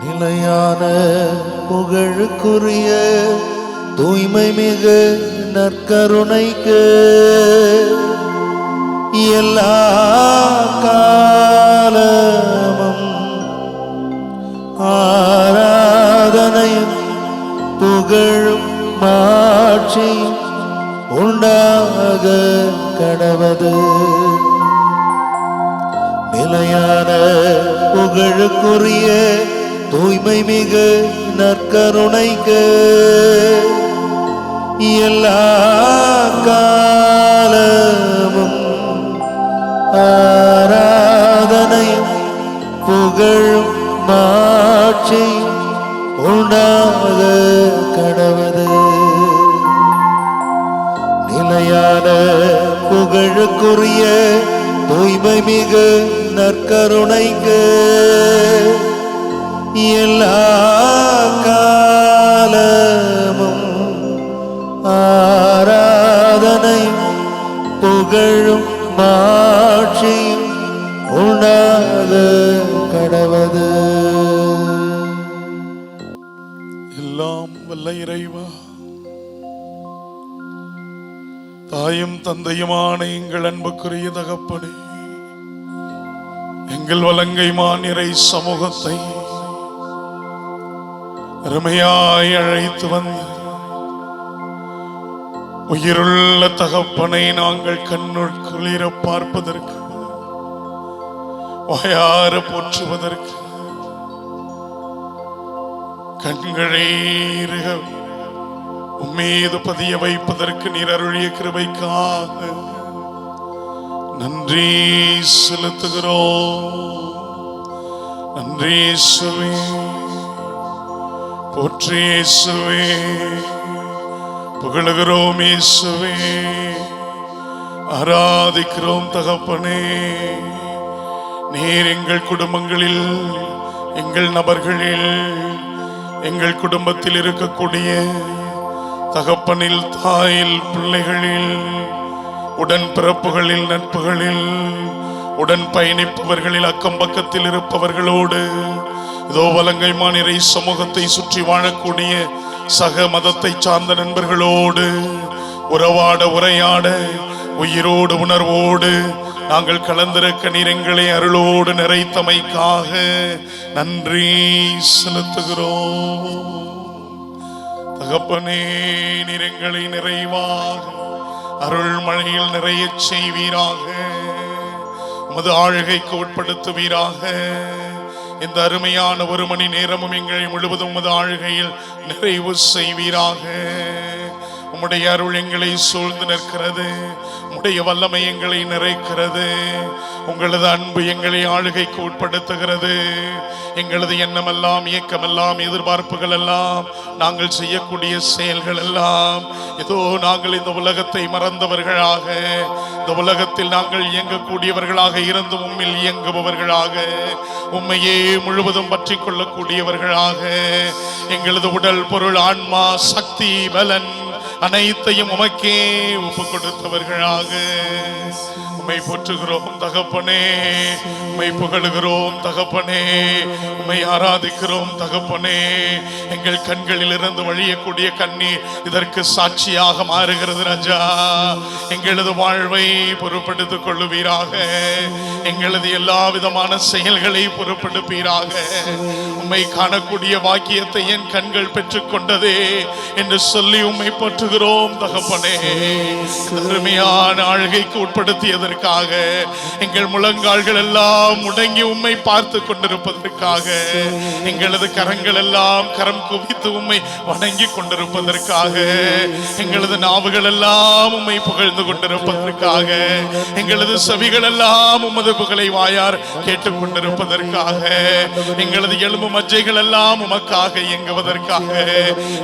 நிலையான புகழுக்குரிய தூய்மை மிகு நற்கருணைக்கு எல்லா காலமும் ஆராதனையும் புகழும் மாட்சியும் உண்டாக கடவது. நிலையான புகழுக்குரிய தூய்மை மிகு நற்கருணைக்கு எல்லா காலமும் ஆராதனையும் புகழும் மாட்சியும் உண்டாக கடவது. நிலையான புகழுக்குரிய தூய்மை மிகு நற்கருணைக்கு எல்லா காலமும் ஆராதனையும் புகழும் மாட்சியும் உண்டாக கடவது. எல்லாம் வல்ல இறைவா, தாயும் தந்தையுமான எங்கள் அன்புக்குரிய தகப்பனே, எங்கள் வலங்கை மாநிறை சமூகத்தை அருமையாய் அழைத்து வந்து உயிருள்ள தகப்பனை நாங்கள் கண்ணுள் குளிர பார்ப்பதற்கு, வாயார போற்றுவதற்கு, கண்களை உம்மீது பதிய வைப்பதற்கு நீர் அருளிய கிருபைக்காக நன்றி செலுத்துகிறோம். நன்றி இயேசுவே, போற்றி இயேசுவே, புகழுகிறோம் இயேசுவே, ஆராதிக்கிறோம் தகப்பனே. நீர் எங்கள் குடும்பங்களில், எங்கள் நபர்களில், எங்கள் குடும்பத்தில் இருக்கக்கூடிய தகப்பனில், தாயில், பிள்ளைகளில், உடன் பிறப்புகளில், நட்புகளில், உடன் பயணிப்பவர்களில், அக்கம் பக்கத்தில் இருப்பவர்களோடு, இதோ வலங்கை மாநிறை சமூகத்தை சுற்றி வாழக்கூடிய சக மதத்தை சார்ந்த நண்பர்களோடு உறவாட, உரையாட, உயிரோடு உணர்வோடு நாங்கள் கலந்திருக்க நீர் எங்களை அருளோடு நிறைத்தமைக்காக நன்றி செலுத்துகிறோம். தகப்பனே, நீர் எங்களை நிறைவாக அருள் மழையில் நிறைய செய்வீராக, உமது ஆளுகைக்கு உட்படுத்துவீராக. இந்த அருமையான ஒரு மணி நேரமும் எங்களை முழுவதும் உமது ஆளுகையில் நிறைவு செய்வீராக. உம்முடைய அருள் எங்களை சூழ்ந்து நிற்கிறது, உம்முடைய வல்லமை எங்களை நிறைக்கிறது, உங்களது அன்பு எங்களை ஆளுகைக்கு உட்படுத்துகிறது. எங்களது எண்ணமெல்லாம், இயக்கமெல்லாம், எதிர்பார்ப்புகள் எல்லாம், நாங்கள் செய்யக்கூடிய செயல்கள் எல்லாம் ஏதோ நாங்கள் இந்த உலகத்தை மறந்தவர்களாக, இந்த உலகத்தில் நாங்கள் இயங்கக்கூடியவர்களாக இருந்தும் உம்மில் இயங்குபவர்களாக, உம்மையே முழுவதும் பற்றி கொள்ளக்கூடியவர்களாக, எங்களது உடல், பொருள், ஆன்மா, சக்தி, பலன் அனைத்தையும் உமக்கே ஒப்பு கொடுத்தவர்களாக உம்மை போற்றுகிறோம் தகப்பனே, உம்மை புகழுகிறோம் தகப்பனே, உம்மை ஆராதிக்கிறோம் தகப்பனே. எங்கள் கண்களில் இருந்து வழியக்கூடிய கண்ணீர் இதற்கு சாட்சியாக மாறுகிறது ராஜா. எங்களது வாழ்வை பொறுப்படுத்திக் கொள்ளுவீராக, எங்களது எல்லா விதமான செயல்களை பொறுப்படுப்பீராக. உம்மை காணக்கூடிய வாக்கியத்தை என் கண்கள் பெற்றுக் கொண்டதே என்று சொல்லி உம்மை போற்றுகிறோம் தகப்பனே. அருமையான ஆளுகைக்கு உட்படுத்தியதற்கு, எங்கள் முழங்கால்கள் எல்லாம் முடங்கி உம்மை பார்த்து கொண்டிருப்பதற்காக, எங்களது கரங்கள் எல்லாம் கரம் குவித்து உம்மை வணங்கி கொண்டிருப்பதற்காக, எங்களது நாவுகள் எல்லாம் உம்மை புகழ்ந்து கொண்டிருப்பதற்காக, எங்களது செவிகள் எல்லாம் உமது புகழை வாயார் கேட்டுக் கொண்டிருப்பதற்காக, எங்களது எலும்பு மஜ்ஜைகள் எல்லாம் உமக்காக இயங்குவதற்காக,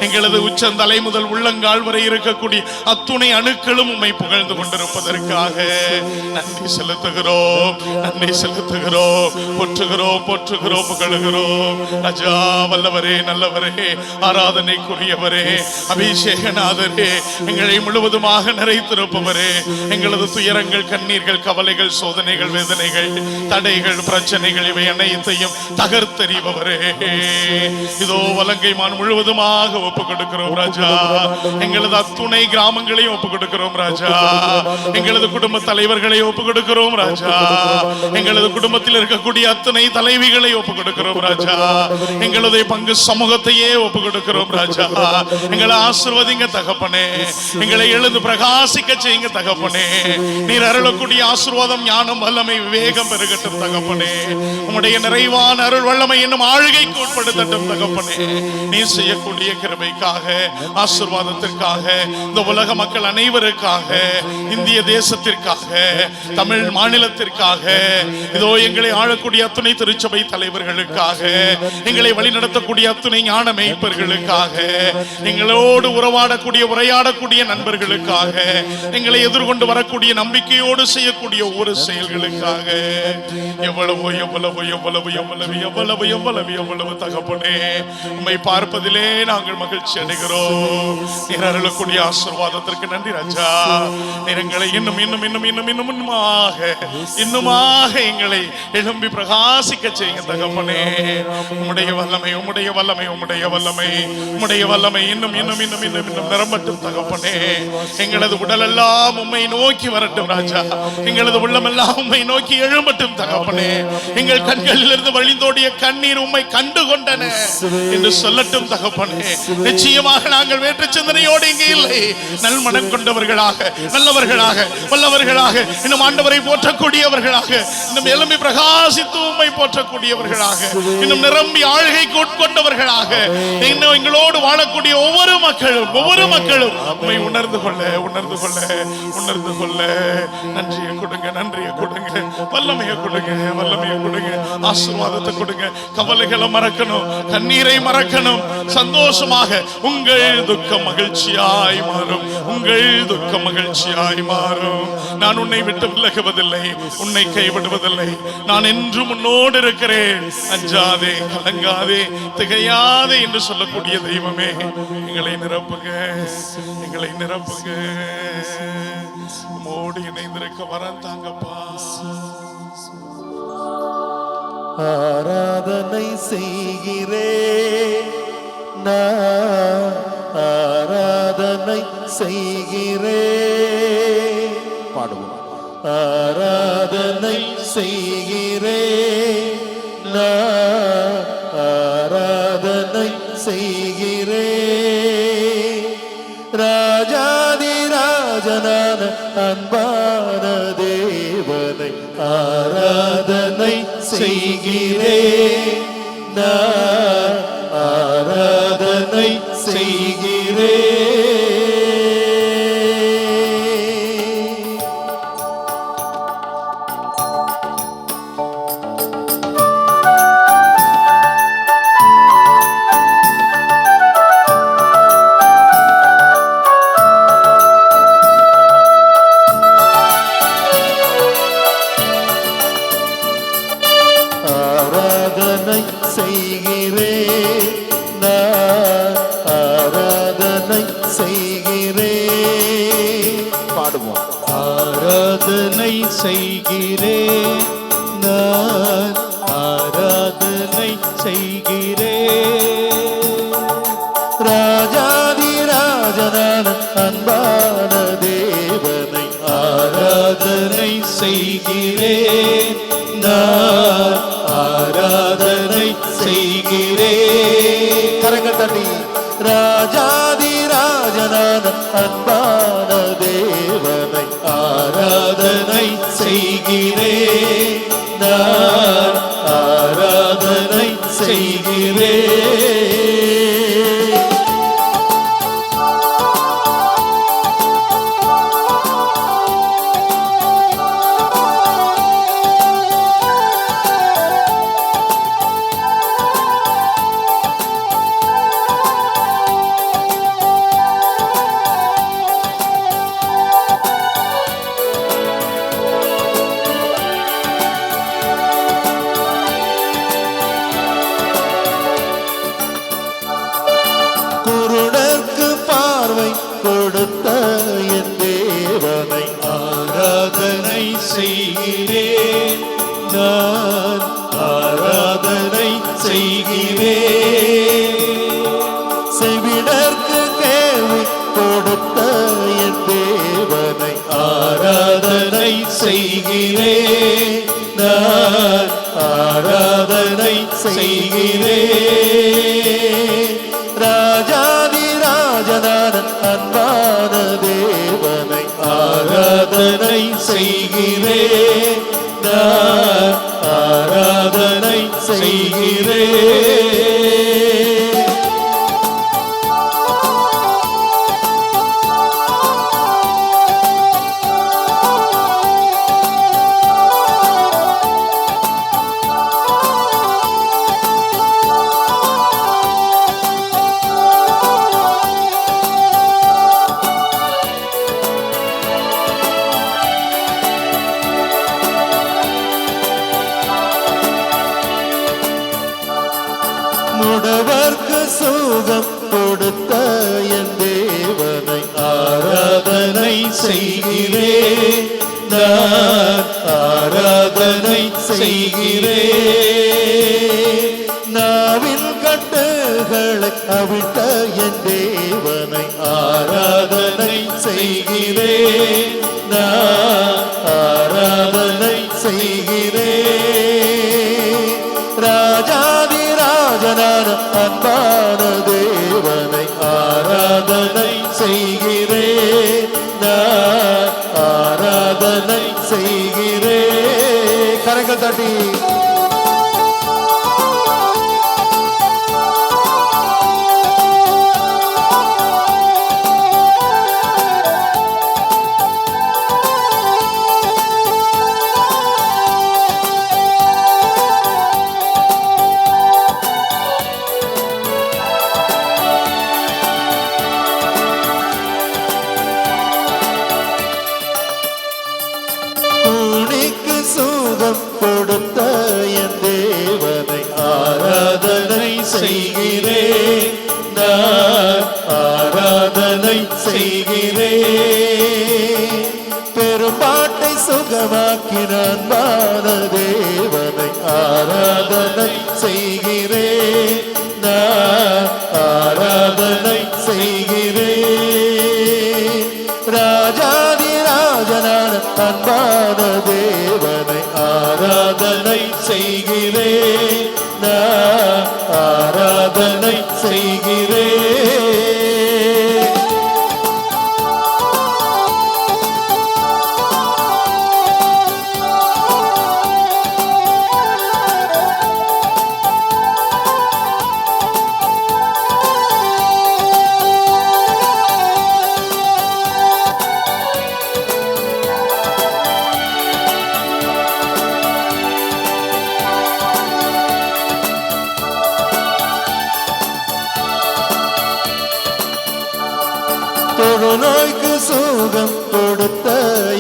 எங்களது உச்சந்தலை முதல் உள்ளங்கால் வரை இருக்கக்கூடிய அத்துணை அணுக்களும் உம்மை புகழ்ந்து கொண்டிருப்பதற்காக, நன்றி செலுத்துகிறோம், நன்றி செலுத்துகிறோம், போற்றுகிறோம், போற்றுகிறோம், புகழுகிறோம். ராஜா, வல்லவரே, நல்லவரே, ஆராதனைக்குரியவரே, அபிஷேகநாதரே, எங்களை முழுவதுமாக நிறைத்திருப்பவரே, எங்களது துயரங்கள், கண்ணீர்கள், கவலைகள், சோதனைகள், வேதனைகள், தடைகள், பிரச்சனைகள் இவை அனைத்தையும் தகர்த்தெறிபவரே, இதோ வலங்கை மான் முழுவதுமாக ஒப்புக் கொடுக்கிறோம் ராஜா. எங்களது அத்துணை கிராமங்களையும் ஒப்புக் கொடுக்கிறோம் ராஜா. எங்களது குடும்ப தலைவர்களை ஒப்புக் கொடுக்கிறோம் ராஜா. எங்களது குடும்பத்தில் இருக்கக்கூடிய அத்தனை தலைவிகளை ஒப்புக் கொடுக்கிறோம் ராஜா. எங்களது பங்கு சமூகத்தையே ஒப்புக் கொடுக்கிறோம் ராஜா. எங்களை ஆசீர்வதிங்க தகப்பனே, எங்களை எழுந்து பிரகாசிக்க செய்யுங்க தகப்பனே. நீர் அருளக்கூடிய ஆசீர்வாதம், ஞானம், வல்லமை, விவேகம் பெருகட்டும் தகப்பனே. உம்முடைய நிறைவான அருள் வல்லமை என்னும் ஆளுகைக்கு உட்படுத்தட்டும் தகப்பனே. நீ செய்யக்கூடிய கிருபைக்காக, ஆசீர்வாதத்திற்காக, இந்த உலக மக்கள் அனைவருக்காக, இந்திய தேசத்திற்காக, தமிழ் மாநிலத்திற்காக, இதோ எங்களை ஆளக்கூடிய அத்துணை திருச்சபை தலைவர்களுக்காக, எங்களை வழிநடத்தக்கூடிய அத்துணை ஞான மேய்ப்பர்களுக்காக, எங்களோடு உறவாடக்கூடிய உரையாடக்கூடிய நண்பர்களுக்காக, எங்களை எதிர்கொண்டு வரக்கூடிய நம்பிக்கையோடு செய்யக்கூடிய ஒவ்வொரு செயல்களுக்காக, எவ்வளவோ எவ்வளவு எவ்வளவு எவ்வளவு எவ்வளவு எவ்வளவு எவ்வளவு தகப்பனே, உம்மை பார்ப்பதிலே நாங்கள் மகிழ்ச்சி அடைகிறோம். நீர் அருளக்கூடிய ஆசீர்வாதத்திற்கு நன்றி ராஜா. நீர் எங்களை இன்னும் இன்னும் இன்னும் இன்னும் இன்னும் இன்னுமாக இன்னுமாக எங்களை எழும்பி பிரகாசிக்க செய்யுங்க தகப்பனே. உம்முடைய வல்லமை, உம்முடைய வல்லமை, உம்முடைய வல்லமை, உம்முடைய வல்லமை இன்னும் இன்னும் இன்னும் இன்னும் இன்னும் நிரம்பட்டும் தகப்பனே. எங்களது உடல் எல்லாம் உம்மை நோக்கி வரட்டும் ராஜா. எங்களது உள்ளம் எல்லாம் உம்மை நோக்கி எழும்பட்டும் தகப்பனே. எங்கள் கண்களில் இருந்து வழிந்தோடிய கண்ணீர் உம்மை கண்டு கொண்டன என்று சொல்லட்டும் தகப்பனே. நிச்சயமாக நாங்கள் வேற்று சிந்தனையோடு இங்கே இல்லை. நல்மனம் கொண்டவர்களாக, நல்லவர்களாக, வல்லவர்களாக, இன்னும் ஆண்டவரை போற்றக்கூடியவர்களாக, இன்னும் எழும்பி பிரகாசித்து உம்மை போற்றக்கூடியவர்களாக, இன்னும் நிரம்பி ஆளுகைக்கு உட்கொண்டவர்களாக, இன்னும் எங்களோடு வாழக்கூடிய ஒவ்வொரு மக்களும் உம்மை உணர்ந்து கொள்ள உணர்ந்து கொள்ள உணர்ந்து கொள்ள நன்றியை கொடுங்க, நன்றியை கொடுங்க, வல்லமையை கொடுங்க, வல்லமையை கொடுங்க, ஆசீர்வாதத்தை கொடுங்க. கவலைகளை மறக்கணும், கண்ணீரை மறக்கணும். சந்தோஷமாக உங்கள் துக்கம் மகிழ்ச்சியாய் மாறும், உங்கள் துக்கம் மகிழ்ச்சியாய் மாறும். நான் உன்னை விட்டு விலகுவதில்லை, உன்னை கைவிடுவதில்லை. நான் என்றும் உன்னோடு இருக்கிறேன். அஞ்சாதே, கலங்காதே, திகையாதே என்று சொல்லக்கூடிய தெய்வமே, எங்களை நிரப்புங்க, எங்களை நிரப்புங்க. உம்மோடு இணைந்திருக்க வரம் தாங்கப்பா. ஆராதனை செய்கிறேன் நான், ஆராதனை செய்கிறேன். பாடுவோம். ஆராதனை செய்கிறேன் நான், ஆராதனை செய்கிறேன். ராஜாதி ராஜனான அன்பான தேவனை ஆராதனை செய்கிறேன் நான், ஆராதனை செய்கிறேன். ஆராதனை செய்கிறேன் நான், ஆராதனை செய்கிறேன். பாடுவோம். ஆராதனை செய்கிறேன் நான், ஆராதனை செய்கிறேன். ராஜாதி ராஜனான அன்பான தேவனை ஆராதனை செய்கிறேன் நான், ஆராதனை செய்கிறேன். கரங்கள் தட்டி. ராஜாதி ராஜனான அன்பான தேவனை ஆராதனை செய்கிறேன் நான், ஆராதனை செய்கிறேன். கொடுத்த என் தேவனை ஆராதனை செய்கிறேன், நான் ஆராதனை செய்கிறேன். செவிடர்க்கு கேள்வி கொடுத்த என் தேவனை ஆராதனை செய்கிறேன், நான் ஆராதனை செய்கிறேன். ராஜாதி ராஜனான அன்பான தேவனை ஆராதனை செய்கிறேன், நான் ஆராதனை செய்கிறேன். முடவர்க்கு சுகம் கொடுத்த என் தேவனை ஆராதனை செய்கிறேன், நான் ஆராதனை செய்கிறேன். நாவின் கட்டுகளை அவிழ்த்த என் தேவனை ஆராதனை செய்கிறேன், நான் ஆராதனை செய்கிறேன். ராஜாதி ராஜனான அன்பான தேவனை ஆராதனை செய்கிறேன், நான் ஆராதனை செய்கிறேன். கரங்கள் தட்டி கூனிக்கு சுகம் கொடுத்த என் தேவனை ஆராதனை செய்கிறேன், நான் ஆராதனை செய்கிறேன். பெரும்பாட்டை சுகமாக்கின அன்பான தேவனை ஆராதனை செய்கிறேன், நான் ஆராதனை செய்கிறேன். ராஜாதி ராஜனான அன்பான தேவனை ஆராதனை செய்கிறேன், நான் ஆராதனை செய்கிறேன். தொழுநோய்க்கு சுகம் கொடுத்த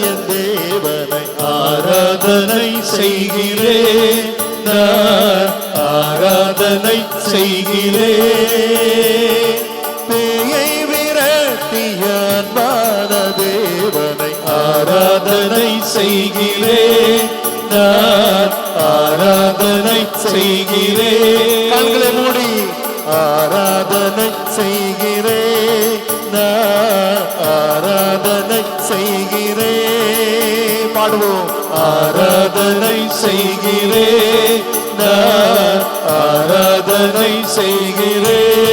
என் தேவனை ஆராதனை செய்கிறேன், நான் ஆராதனை செய்கிறேன். பேயை விரட்டிய அன்பான தேவனை ஆராதனை செய்கிறேன், நான் ஆராதனை செய்கிறேன். கண்களை மூடி ஆராதனை செய்கிறேன், நான் ஆராதனை செய்கிறேன். பாடுவோம். ஆராதனை செய்கிறேன், நான் ஆராதனை செய்கிறேன்.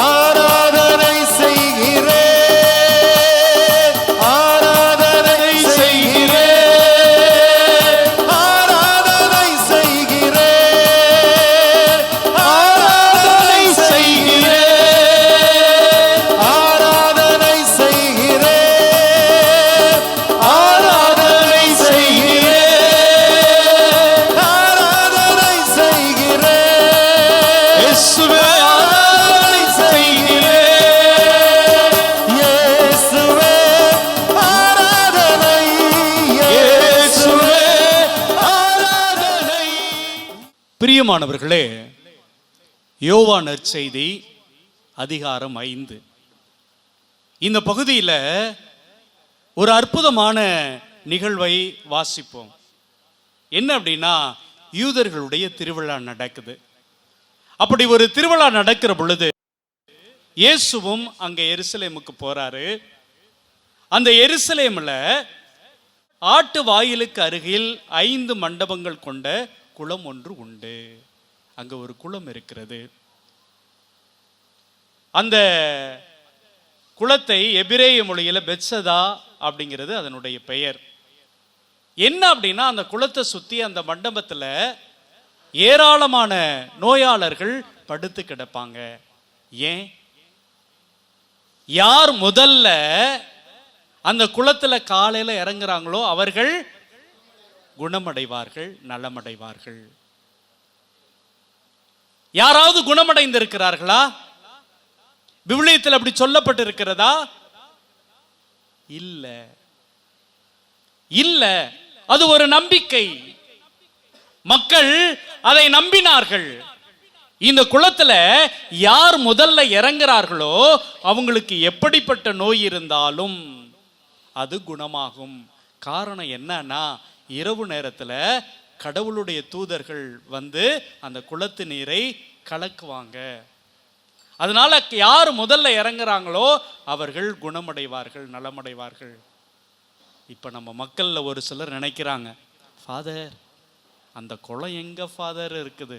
ஆராதனை செய்கிறேன், ஆராதனை செய்கிறேன், ஆராதனை செய்கிறேன், ஆராதனை செய்கிறேன், ஆராதனை செய்கிறேன், ஆராதனை செய்கிறேன், ஆராதனை செய்கிறேன். இயேசுவே ஆராதனை செய்கிறேன், இயேசுவே ஆராதனை, இயேசுவே ஆராதனை. பிரியமானவர்களே, யோவான் நற்செய்தி அதிகாரம் 5. இந்த பகுதியில் ஒரு அற்புதமான நிகழ்வை வாசிப்போம். என்ன அப்படின்னா, யூதர்களுடைய திருவிழா நடக்குது. அப்படி ஒரு திருவிழா நடக்கிற பொழுது இயேசுவும் அங்க எருசலேமுக்கு போறாரு. அந்த எருசலேம்ல ஆட்டு வாயிலுக்கு அருகில் 5 மண்டபங்கள் கொண்ட குளம் ஒன்று உண்டு. அங்க ஒரு குளம் இருக்கிறது. அந்த குளத்தை எபிரேய மொழியில பெத்சதா அப்படிங்கிறது அதனுடைய பெயர். என்ன அப்படின்னா, அந்த குளத்தை சுத்தி அந்த மண்டபத்துல ஏராளமான நோயாளர்கள் படுத்து கிடப்பாங்க. ஏன்? யார் முதல்ல அந்த குளத்துல காலையில இறங்குறாங்களோ அவர்கள் குணமடைவார்கள், நலமடைவார்கள். யாராவது குணமடைந்திருக்கிறார்களா? விவிலியத்தில் அப்படி சொல்லப்பட்டிருக்கிறதா? இல்ல இல்ல. அது ஒரு நம்பிக்கை. மக்கள் அதை நம்பினார்கள். இந்த குளத்துல யார் முதல்ல இறங்குறார்களோ அவங்களுக்கு எப்படிப்பட்ட நோய் இருந்தாலும் அது குணமாகும். காரணம் என்னன்னா, இரவு நேரத்துல கடவுளுடைய தூதர்கள் வந்து அந்த குளத்து நீரை கலக்குவாங்க. அதனால யார் முதல்ல இறங்குறாங்களோ அவர்கள் குணமடைவார்கள், நலமடைவார்கள். இப்ப நம்ம மக்கள்ல ஒரு சிலர் நினைக்கிறாங்க, ஃபாதர் அந்த குளம் எங்க ஃபாதர் இருக்குது,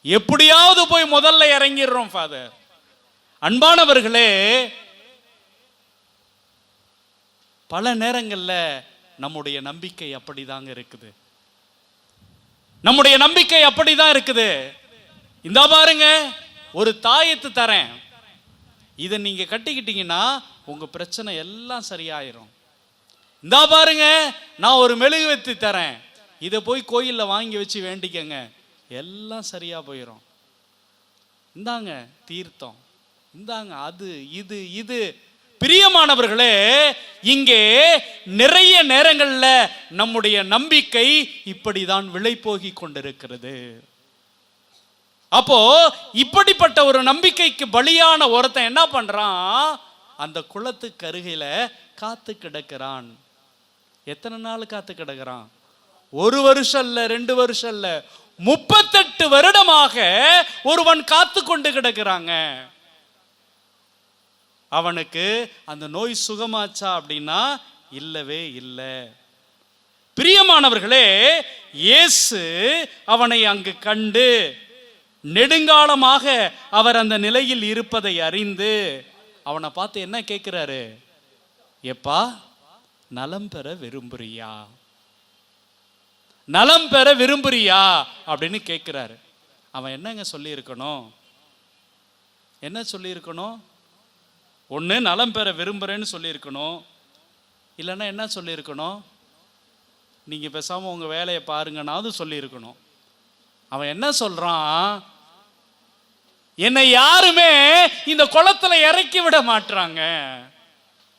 எப்படியாவது போய் முதல்ல இறங்கிடுறோம் ஃபாதர். அன்பானவர்களே, பல நேரங்கள்ல நம்முடைய நம்பிக்கை அப்படிதாங்க இருக்குது. நம்முடைய நம்பிக்கை அப்படிதான் இருக்குது. இந்த பாருங்க, ஒரு தாயத்து தரேன், இதை நீங்க கட்டிக்கிட்டீங்கன்னா உங்க பிரச்சனை எல்லாம் சரியாயிரும். இந்த பாருங்க, நான் ஒரு மெழுகுவர்த்தி தரேன், இதை போய் கோயில்ல வாங்கி வச்சு வேண்டிக்கங்க, எல்லாம் சரியா போயிடும். இந்தாங்க தீர்த்தம், இந்தாங்க அது இது இது. பிரியமானவர்களே, இங்கே நிறைய நேரங்கள்ல நம்முடைய நம்பிக்கை இப்படிதான் விலை போகி கொண்டிருக்கிறது. அப்போ இப்படிப்பட்ட ஒரு நம்பிக்கைக்கு பலியான ஒருத்தன் என்ன பண்றான்? அந்த குளத்துக்கு அருகில காத்து கிடக்கிறான். எத்தனை நாள் காத்து கிடக்கிறான்? 1 வருஷம் இல்ல, 2 வருஷம் இல்ல, 38 வருடமாக ஒருவன் காத்து கொண்டு கிடக்கிறாங்க. அவனுக்கு அந்த நோய் சுகமாச்சா அப்படின்னா இல்லவே இல்லை. பிரியமானவர்களே, இயேசு அவனை அங்கு கண்டு நெடுங்காலமாக அவர் அந்த நிலையில் இருப்பதை அறிந்து அவனை பார்த்து என்ன கேட்கிறாரு? எப்பா, நலம் பெற விரும்புறியா? நலம் பெற விரும்புறியா அப்படின்னு கேட்கிறாரு. அவன் என்னங்க சொல்லி இருக்கணும்? என்ன சொல்லி இருக்கணும்? ஒன்று நலம் பெற விரும்புறேன்னு சொல்லியிருக்கணும், இல்லைன்னா என்ன சொல்லியிருக்கணும்? நீங்கள் பேசாமல் உங்கள் வேலையை பாருங்கன்னாவது சொல்லியிருக்கணும். அவன் என்ன சொல்கிறான்? என்னை யாருமே இந்த குளத்துல இறக்கி விட மாட்டாங்க.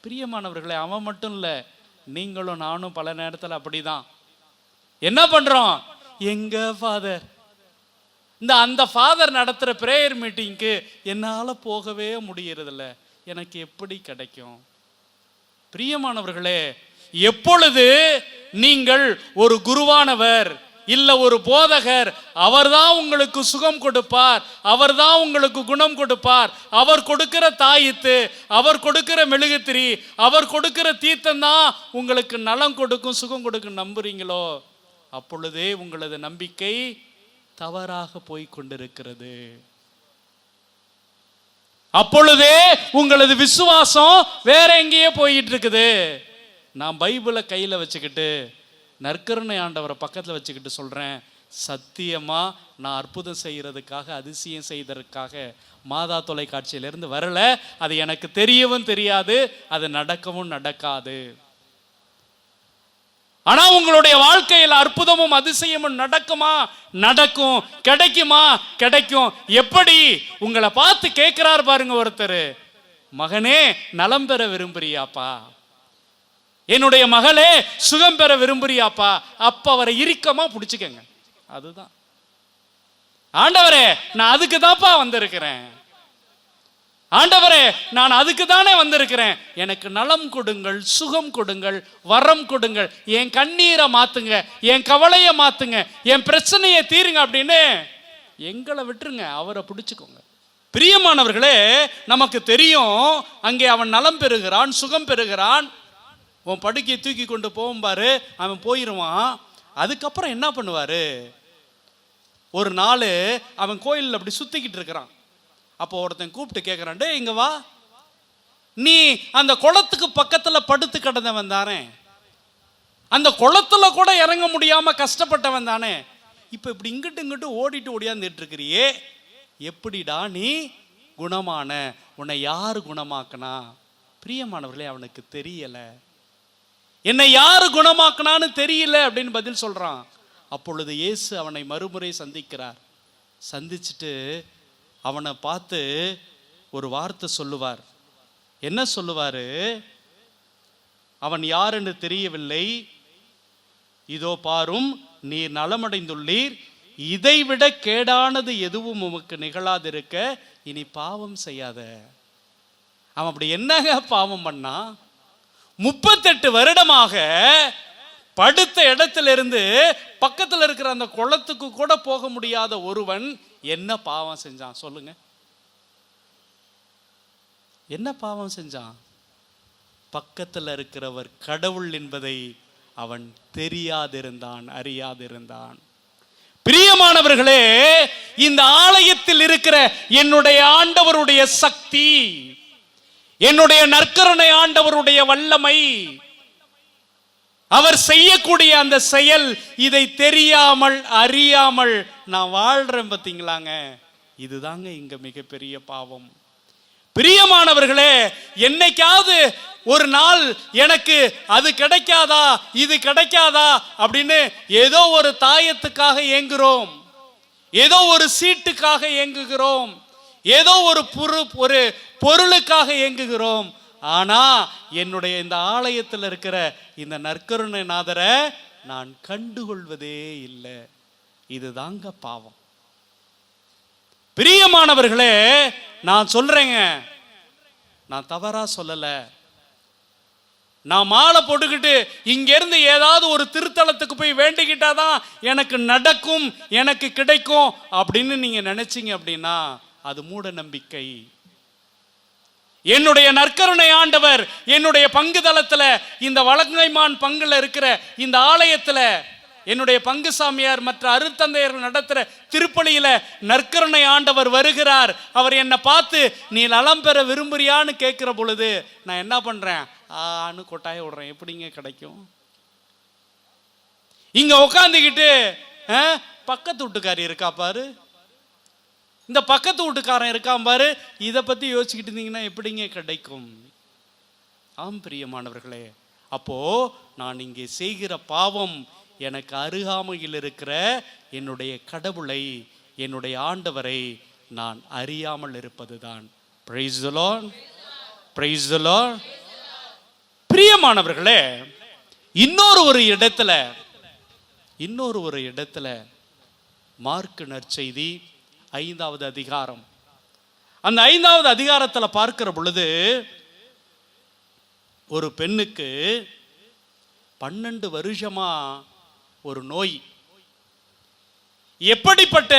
பிரியமானவர்களே, அவன் மட்டும் இல்லை, நீங்களும் நானும் பல நேரத்தில் அப்படிதான். என்ன பண்ணுறோம்? எங்க ஃபாதர், அந்த ஃபாதர் நடத்துகிற ப்ரேயர் மீட்டிங்க்கு என்னால் போகவே முடியறதில்ல, எனக்கு எப்படி கிடைக்கும்? பிரியமானவர்களே, எப்பொழுது நீங்கள் ஒரு குருவானவர் இல்ல ஒரு போதகர், அவர்தான் உங்களுக்கு சுகம் கொடுப்பார், அவர்தான் உங்களுக்கு குணம் கொடுப்பார், அவர் கொடுக்கிற தாயித்து, அவர் கொடுக்கிற மெழுகுத்திரி, அவர் கொடுக்கிற தீர்த்தம் தான் உங்களுக்கு நலம் கொடுக்கும், சுகம் கொடுக்கும் நம்புறீங்களோ, அப்பொழுதே உங்களது நம்பிக்கை தவறாக போய் கொண்டிருக்கிறது. அப்பொழுதே உங்களது விசுவாசம் வேற எங்கேயே போயிட்டு இருக்குது. நான் பைபிளை கையில வச்சுக்கிட்டு, நற்கருணை ஆண்டவரை பக்கத்தில் வச்சுக்கிட்டு சொல்கிறேன், சத்தியமாக நான் அற்புதம் செய்கிறதுக்காக, அதிசயம் செய்ததற்காக மாதா தொலைக்காட்சியிலேருந்து வரல. அது எனக்கு தெரியவும் தெரியாது, அது நடக்கவும் நடக்காது. ஆனால் உங்களுடைய வாழ்க்கையில் அற்புதமும் அதிசயமும் நடக்குமா? நடக்கும். கிடைக்குமா? கிடைக்கும். எப்படி? உங்களை பார்த்து கேட்கிறார் பாருங்க ஒருத்தர், மகனே நலம் பெற விரும்புறியாப்பா, என்னுடைய மகளே சுகம் பெற விரும்புறியாப்பா? அப்ப அவரை இறுக்கமா பிடிச்சுக்கங்க. அதுதான் ஆண்டவரே, நான் அதுக்கு தான்ப்பா வந்திருக்கிறேன். ஆண்டவரே, நான் அதுக்கு தானே வந்திருக்கிறேன், எனக்கு நலம் கொடுங்கள், சுகம் கொடுங்கள், வரம் கொடுங்கள், என் கண்ணீரை மாத்துங்க, என் கவலையை மாத்துங்க, என் பிரச்சனையை தீருங்க அப்படின்னு எங்களை விட்டுருங்க, அவரை பிடிச்சுக்கோங்க. பிரியமானவர்களே, நமக்கு தெரியும் அங்கே அவன் நலம் பெறுகிறான், சுகம் பெறுகிறான். உன் படுக்கையை தூக்கி கொண்டு போகும் பாரு, அவன் போயிடுவான். அதுக்கப்புறம் என்ன பண்ணுவாரு? ஒரு நாள் அவன் கோயிலில் அப்படி சுத்திக்கிட்டு இருக்கிறான். அப்போ ஒருத்தன் கூப்பிட்டு கேட்குறான், டே இங்க வா, நீ அந்த குளத்துக்கு பக்கத்துல படுத்து கிடந்தவன் தானே, அந்த குளத்துல கூட இறங்க முடியாம கஷ்டப்பட்டவன் தானே, இப்ப இப்படி இங்கிட்டு இங்கிட்டு ஓடிட்டு ஓடியாந்துட்டு இருக்கிறியே, எப்படிடா நீ குணமான? உன்னை யாரு குணமாக்குனா? பிரியமானவர்களே, அவனுக்கு தெரியல, என்னை யாரு குணமாக்குனான்னு தெரியல அப்படின்னு பதில் சொல்றான். அப்பொழுது இயேசு அவனை மறுமுறை சந்திக்கிறார். சந்திச்சுட்டு அவனை பார்த்து ஒரு வார்த்தை சொல்லுவார். என்ன சொல்லுவாரு? அவன் யார் என்று தெரியவில்லை, இதோ பாரும், நீர் நலமடைந்துள்ளீர், இதைவிட கேடானது எதுவும் உமக்கு நிகழாதிருக்க இனி பாவம் செய்யாத. அவன் அப்படி என்னங்க பாவம் பண்ணா? 38 வருடமாக படுத்த இடத்துல இருந்து பக்கத்தில் இருக்கிற அந்த குளத்துக்கு கூட போக முடியாத ஒருவன் என்ன பாவம் செஞ்சான் சொல்லுங்க? என்ன பாவம் செஞ்சான்? பக்கத்தில் இருக்கிறவர் கடவுள் என்பதை அவன் தெரியாதிருந்தான், அறியாதிருந்தான். பிரியமானவர்களே, இந்த ஆலயத்தில் இருக்கிற என்னுடைய ஆண்டவருடைய சக்தி, என்னுடைய நற்கருணை ஆண்டவருடைய வல்லமை, அவர் செய்யக்கூடிய அந்த செயல், இதை தெரியாமல் அறியாமல் நான் வாழ்றேன் பார்த்தீங்களாங்க, இதுதாங்க இங்க மிகப்பெரிய பாவம். பிரியமானவர்களே, என்னைக்காவது ஒரு நாள் எனக்கு அது கிடைக்காதா, இது கிடைக்காதா அப்படின்னு ஏதோ ஒரு தாயத்துக்காக ஏங்குகிறோம், ஏதோ ஒரு சீட்டுக்காக ஏங்குகிறோம், ஏதோ ஒரு பொருளுக்காக ஏங்குகிறோம். ஆனா என்னுடைய இந்த ஆலயத்தில் இருக்கிற இந்த நற்கருணை நாதரை நான் கண்டுகொள்வதே இல்லை. இதுதாங்க பாவம். பிரியமானவர்களே, நான் சொல்றேங்க, நான் தவறா சொல்லல. நான் மாலை போட்டுக்கிட்டு இங்க இருந்து ஏதாவது ஒரு திருத்தலத்துக்கு போய் வேண்டிக்கிட்டாதான் எனக்கு நடக்கும், எனக்கு கிடைக்கும் அப்படின்னு நீங்க நினைச்சீங்க அப்படின்னா அது மூட நம்பிக்கை. என்னுடைய நற்கருணை ஆண்டவர் என்னுடைய பங்கு தளத்துல, இந்த வலங்கைமான் பங்குல இருக்கிற இந்த ஆலயத்துல, என்னுடைய பங்கு சாமியார் மற்ற அருட்தந்தையர்கள் நடத்துற திருப்பலியில நற்கருணை ஆண்டவர் வருகிறார். அவர் என்னை பார்த்து நீ நலம் பெற விரும்புறியான்னு கேட்கிற பொழுது நான் என்ன பண்றேன்? கொட்டாய விடுறேன். எப்படிங்க கிடைக்கும்? இங்க உட்காந்துக்கிட்டு பக்கத்து வீட்டுக்காரி இருக்கா பாரு, இந்த பக்கத்து வீட்டுக்காரன் இருக்கான் பாரு, இதை பத்தி யோசிச்சுக்கிட்டு இருந்தீங்கன்னா எப்படிங்க கிடைக்கும்? ஆம் பிரியமானவர்களே, அப்போ நான் இங்கே செய்கிற பாவம் எனக்கு அருகாமையில் இருக்கிற என்னுடைய கடவுளை, என்னுடைய ஆண்டவரை நான் அறியாமல் இருப்பதுதான். Praise the Lord, praise the Lord. பிரியமானவர்களே, இன்னொரு ஒரு இடத்துல மார்க் நற்செய்தி 5வது அதிகாரம், அந்த 5வது அதிகாரத்தில் பார்க்கிற பொழுது ஒரு பெண்ணுக்கு 12 வருஷமா ஒரு நோய். எப்படிப்பட்ட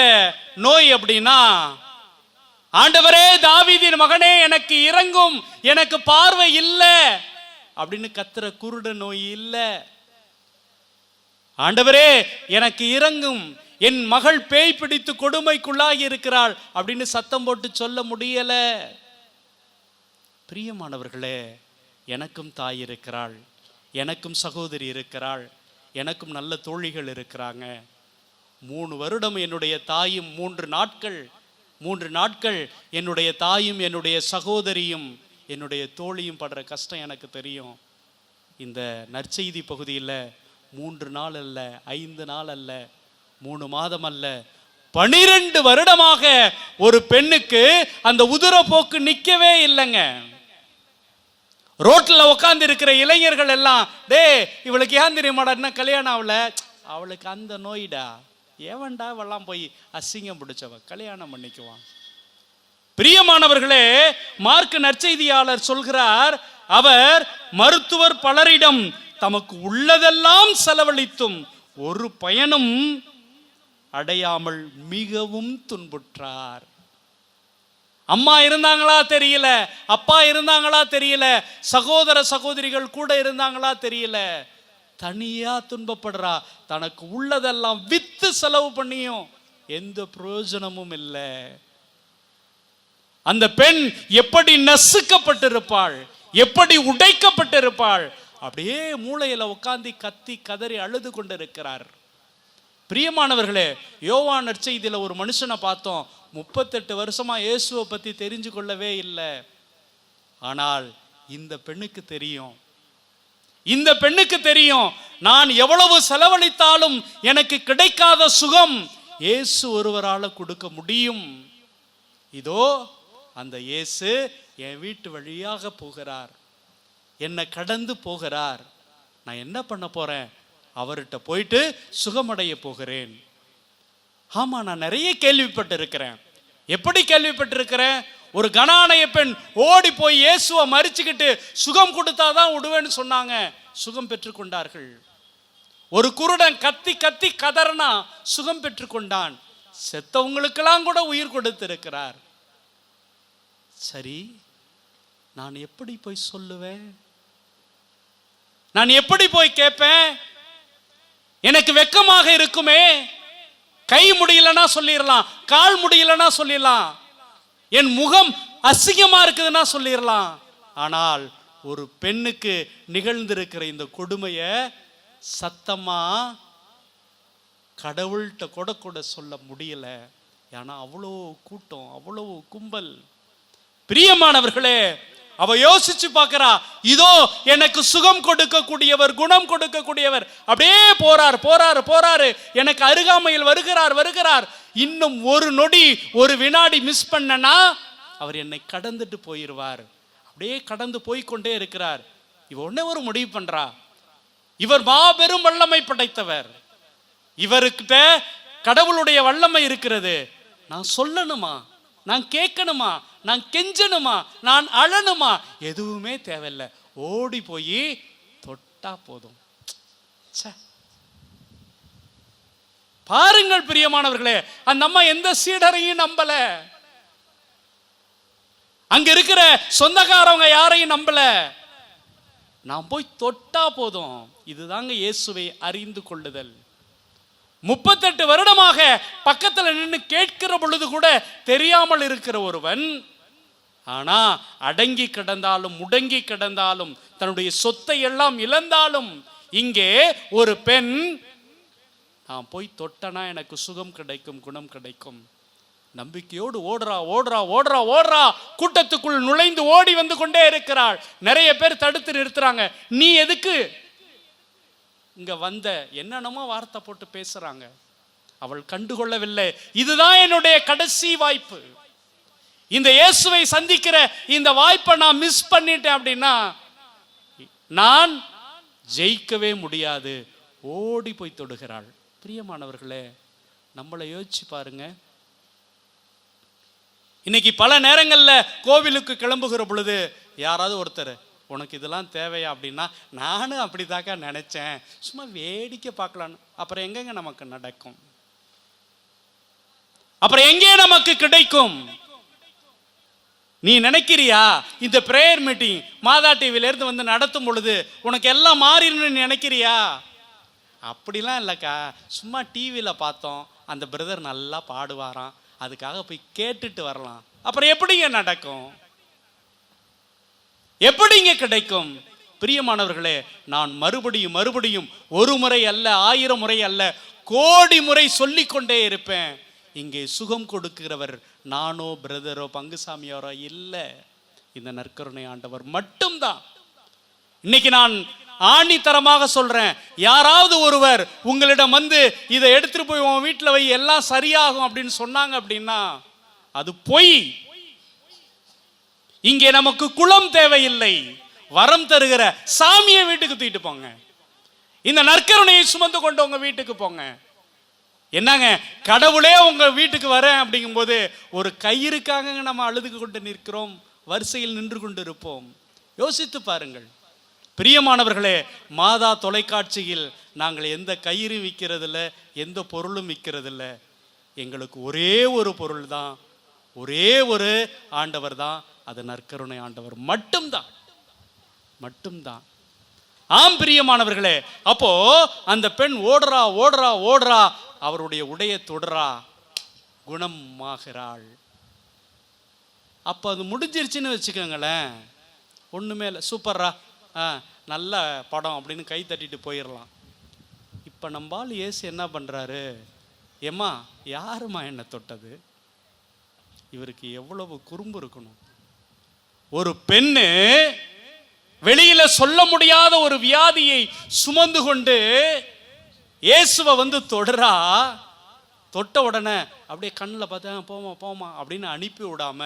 நோய் அப்படின்னா, ஆண்டவரே தாவீதின் மகனே எனக்கு இரங்கும், எனக்கு பார்வை இல்லை அப்படின்னு கத்துற குருட நோய் இல்லை. ஆண்டவரே எனக்கு இரங்கும், என் மகள் பேய் பிடித்து கொடுமைக்குள்ளாகி இருக்கிறாள் அப்படின்னு சத்தம் போட்டு சொல்ல முடியல. பிரியமானவர்களே, எனக்கும் தாய் இருக்கிறாள், எனக்கும் சகோதரி இருக்கிறாள், எனக்கும் நல்ல தோழிகள் இருக்கிறாங்க. 3 வருடம் என்னுடைய தாயும் 3 நாட்கள் என்னுடைய தாயும் என்னுடைய சகோதரியும் என்னுடைய தோழியும் படுற கஷ்டம் எனக்கு தெரியும். இந்த நற்செய்தி பகுதியில் 3 நாள் அல்ல, 5 நாள் அல்ல, 3 மாதம் அல்ல, 12 வருடமாக ஒரு பெண்ணுக்கு அந்த உதிரப்போக்கு நிற்கவே இல்லைங்க. ரோட்டில் உட்கார்ந்து இருக்கிற இளைஞர்கள் எல்லாம், டே இவளுக்கு ஏன் தெரியுமாடா என்ன கல்யாணம் ஆகல, அவளுக்கு அந்த நோய்டா, ஏவன்டா இவெல்லாம் போய் அசிங்கம் பிடிச்சவ, கல்யாணம் பண்ணிக்குவான். பிரியமானவர்களே, மார்க் நற்செய்தியாளர் சொல்கிறார், அவர் மருத்துவர் பலரிடம் தமக்கு உள்ளதெல்லாம் செலவழித்தும் ஒரு பயனும் அடையாமல் மிகவும் துன்புற்றார். அம்மா இருந்தாங்களா தெரியல, அப்பா இருந்தாங்களா தெரியல, சகோதர சகோதரிகள் கூட இருந்தாங்களா தெரியல, தனியா துன்பப்படுறா. தனக்கு உள்ளதெல்லாம் வித்து செலவு பண்ணியும் எந்த பிரயோஜனமும் இல்லை. அந்த பெண் எப்படி நசுக்கப்பட்டிருப்பாள், எப்படி உடைக்கப்பட்டிருப்பாள். அப்படியே மூளையில உட்கார்ந்து கத்தி கதறி அழுது கொண்டிருக்கிறார். பிரியமானவர்களே, யோவான் நற்செய்தியில ஒரு மனுஷனை பார்த்தோம். 38 வருஷமா இயேசுவை பத்தி தெரிஞ்சு கொள்ளவே இல்லை. ஆனால் இந்த பெண்ணுக்கு தெரியும், இந்த பெண்ணுக்கு தெரியும், நான் எவ்வளவு செலவழித்தாலும் எனக்கு கிடைக்காத சுகம் இயேசு ஒருவரால கொடுக்க முடியும். இதோ அந்த இயேசு என் வீட்டு வழியாக போகிறார், என்னை கடந்து போகிறார். நான் என்ன பண்ண போறேன்? அவர்கிட்ட போயிட்டு சுகமடைய போகிறேன். ஆமா, நான் நிறைய கேள்விப்பட்டிருக்கிறேன். எப்படி கேள்விப்பட்டிருக்கிறேன்? ஒரு கனானைய பெண் ஓடி போய் இயேசுவை மரிச்சுக்கிட்டு சுகம் கொடுத்தாதான் விடுவேன்னு சொன்னாங்க, சுகம் பெற்றுக்கொண்டார்கள். ஒரு குருடன் கத்தி கத்தி கதறனா சுகம் பெற்றுக்கொண்டான். செத்தவங்களுக்கெல்லாம் கூட உயிர் கொடுத்திருக்கிறார். சரி, நான் எப்படி போய் சொல்லுவேன்? நான் எப்படி போய் கேட்பேன்? எனக்கு வெக்கமாக இருக்குமே. கை முடியலன்னா சொல்லிடலாம், கால் முடியலன்னா சொல்லிடலாம், என் முகம் அசிங்கமா இருக்குதுன்னா சொல்லிடலாம். ஆனால் ஒரு பெண்ணுக்கு நிகழ்ந்திருக்கிற இந்த கொடுமையை சத்தமா கடவுள்கிட்ட கூட சொல்ல முடியல. ஏன்னா அவ்வளோ கூட்டம், அவ்வளோ கும்பல். பிரியமானவர்களே, அவ யோசிச்சு பார்க்கிறா, இதோ எனக்கு சுகம் கொடுக்கக்கூடியவர், குணம் கொடுக்கக்கூடியவர் அப்படியே போறார் போறாரு போறாரு, எனக்கு அருகாமையில் வருகிறார். இன்னும் ஒரு நொடி, ஒரு வினாடி மிஸ் பண்ணனா அவர் என்னை கடந்துட்டு போயிடுவார். அப்படியே கடந்து போய்கொண்டே இருக்கிறார். இவ ஒன்னே ஒரு முடிவு பண்றா, இவர் மாபெரும் வல்லமை படைத்தவர், இவர்கிட்ட கடவுளுடைய வல்லமை இருக்கிறது. நான் சொல்லணுமா, நான் கேட்கணுமா, நான் கெஞ்சணுமா, நான் அழணுமா? எதுவுமே தேவையில்லை, ஓடி போய் தொட்டா போதும். பாருங்கள் பிரியமானவர்களே, அந்த அம்மா எந்த சீடரையும் நம்பல, அங்க இருக்கிற சொந்தக்காரவங்க யாரையும் நம்பல. நான் போய் தொட்டா போதும். இதுதாங்க இயேசுவை அறிந்து கொள்ளுதல். 38 வருடமாக பக்கத்துல நின்று கேட்கிற பொழுது கூட தெரியாமல் இருக்கிற ஒருவன், ஆனா அடங்கி கிடந்தாலும் முடங்கி கிடந்தாலும் தன்னுடைய சொத்தை எல்லாம் இழந்தாலும், இங்கே ஒரு பெண், நான் போய் தொட்டனா எனக்கு சுகம் கிடைக்கும், குணம் கிடைக்கும், நம்பிக்கையோடு ஓடுறா ஓடுறா ஓடுறா ஓடுறா. கூட்டத்துக்குள் நுழைந்து ஓடி வந்து கொண்டே இருக்கிறாள். நிறைய பேர் தடுத்து நிறுத்துறாங்க. நீ எதுக்கு இங்க வந்த? என்னென்னமோ வார்த்தை போட்டு பேசுறாங்க. அவள் கண்டுகொள்ளவில்லை. இதுதான் என்னுடைய கடைசி வாய்ப்பு. இந்த இயேசுவை சந்திக்கிற இந்த வாய்ப்பை நான் மிஸ் பண்ணிட்டேன் அப்படின்னா நான் ஜெயிக்கவே முடியாது. ஓடி போய் தொடுகிறாள். பிரியமானவர்களே, நம்மளை யோசிச்சு பாருங்க. இன்னைக்கு பல நேரங்கள்ல கோவிலுக்கு கிளம்புகிற பொழுது யாராவது ஒருத்தர், உனக்கு இதெல்லாம் தேவையா அப்படின்னா, நானும் அப்படிதாக்கா நினைச்சேன், சும்மா வேடிக்கை பார்க்கலான்னு. அப்புறம் எங்கெங்க நமக்கு நடக்கும்? அப்புறம் எங்கே நமக்கு கிடைக்கும்? நீ நினைக்கிறியா இந்த பிரேயர் மீட்டிங் மாதா டிவில இருந்து வந்து நடத்தும் பொழுது உனக்கு எல்லாம் மாறிடணும்னு நினைக்கிறியா? அப்படிலாம் இல்லைக்கா, சும்மா டிவியில பார்த்தோம், அந்த பிரதர் நல்லா பாடுவாராம், அதுக்காக போய் கேட்டுட்டு வரலாம். அப்புறம் எப்படிங்க நடக்கும்? எப்படிங்க கிடைக்கும்? பிரியமானவர்களே, நான் மறுபடியும் மறுபடியும் ஒரு முறை அல்ல, 1000 முறை அல்ல, கோடி முறை சொல்லிக்கொண்டே இருப்பேன். இங்கே சுகம் கொடுக்கிறவர் நானோ பிரதரோ பங்குசாமியாரோ இல்லை, இந்த நற்கருணை ஆண்டவர் மட்டும்தான். இன்னைக்கு நான் ஆணித்தரமாக சொல்றேன், யாராவது ஒருவர் உங்களிடம் வந்து இதை எடுத்துட்டு போய் உன் வீட்டில் வை எல்லாம் சரியாகும் அப்படின்னு சொன்னாங்க அப்படின்னா அது பொய். இங்கே நமக்கு குலம் தேவையில்லை, வரம் தருகிற சாமியை வீட்டுக்கு தூக்கிட்டு போங்க. இந்த நற்கருணையை சுமந்து கொண்டு உங்க வீட்டுக்கு போங்க. என்னங்க, கடவுளே உங்க வீட்டுக்கு வரேன் அப்படிங்கும்போது ஒரு கயிறுக்காக நம்ம அழுது கொண்டு நிற்கிறோம், வரிசையில் நின்று கொண்டு இருப்போம். யோசித்து பாருங்கள் பிரியமானவர்களே. மாதா தொலைக்காட்சியில் நாங்கள் எந்த கயிறு விற்கிறதில்ல, எந்த பொருளும் விற்கிறதில்ல. எங்களுக்கு ஒரே ஒரு பொருள் தான், ஒரே ஒரு ஆண்டவர் தான், அது நற்கருணை ஆண்டவர் மட்டும்தான், மட்டும்தான். ஆம் பிரியமானவர்களே. அப்போ அந்த பெண் ஓடுறா ஓடுறா ஓடுறா, அவருடைய உடைய தொடரா, குணமாகிறாள். அப்போ அது முடிஞ்சிருச்சுன்னு வச்சுக்கோங்களேன், ஒன்றுமே இல்லை, சூப்பர்ரா, நல்ல படம் அப்படின்னு கை தட்டிட்டு போயிடலாம். இப்போ நம்பால் இயேசு என்ன பண்ணுறாரு, ஏம்மா யாருமா என்னை தொட்டது? இவருக்கு எவ்வளவு குறும்பு இருக்கணும். ஒரு பெண்ணு வெளியில சொல்ல முடியாத ஒரு வியாதியை சுமந்து கொண்டு இயேசுவை வந்து தொடரா. தொட்ட உடனே அப்படியே கண்ணில் பார்த்தா போமா போமா அப்படின்னு அனுப்பி விடாம,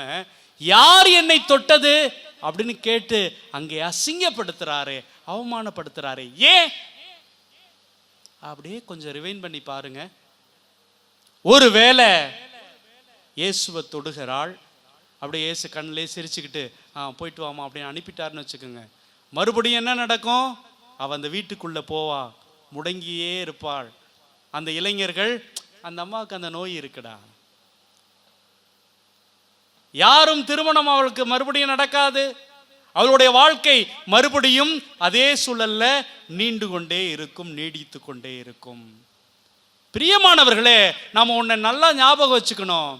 யார் என்னை தொட்டது அப்படின்னு கேட்டு அங்கே அசிங்கப்படுத்துறாரு, அவமானப்படுத்துறாரு. ஏன்? அப்படியே கொஞ்சம் ரிவைண்ட் பண்ணி பாருங்க. ஒருவேளை இயேசுவை தொடுகிறாள், அப்படியே இயேசு கண்ணிலே சிரிச்சுக்கிட்டு போயிட்டு வாமா அப்படின்னு அனுப்பிட்டாருன்னு வச்சுக்கோங்க. மறுபடியும் என்ன நடக்கும்? அவள் அந்த வீட்டுக்குள்ளே போவா, முடங்கியே இருப்பாள். அந்த இளைஞர்கள், அந்த அம்மாவுக்கு அந்த நோய் இருக்குடா, யாரும் திருமணம் அவளுக்கு மறுபடியும் நடக்காது. அவளுடைய வாழ்க்கை மறுபடியும் அதே சூழல்ல நீண்டு கொண்டே இருக்கும், நீடித்து கொண்டே இருக்கும். பிரியமானவர்களே, நாம ஒன்றை நல்லா ஞாபகம் வச்சுக்கணும்.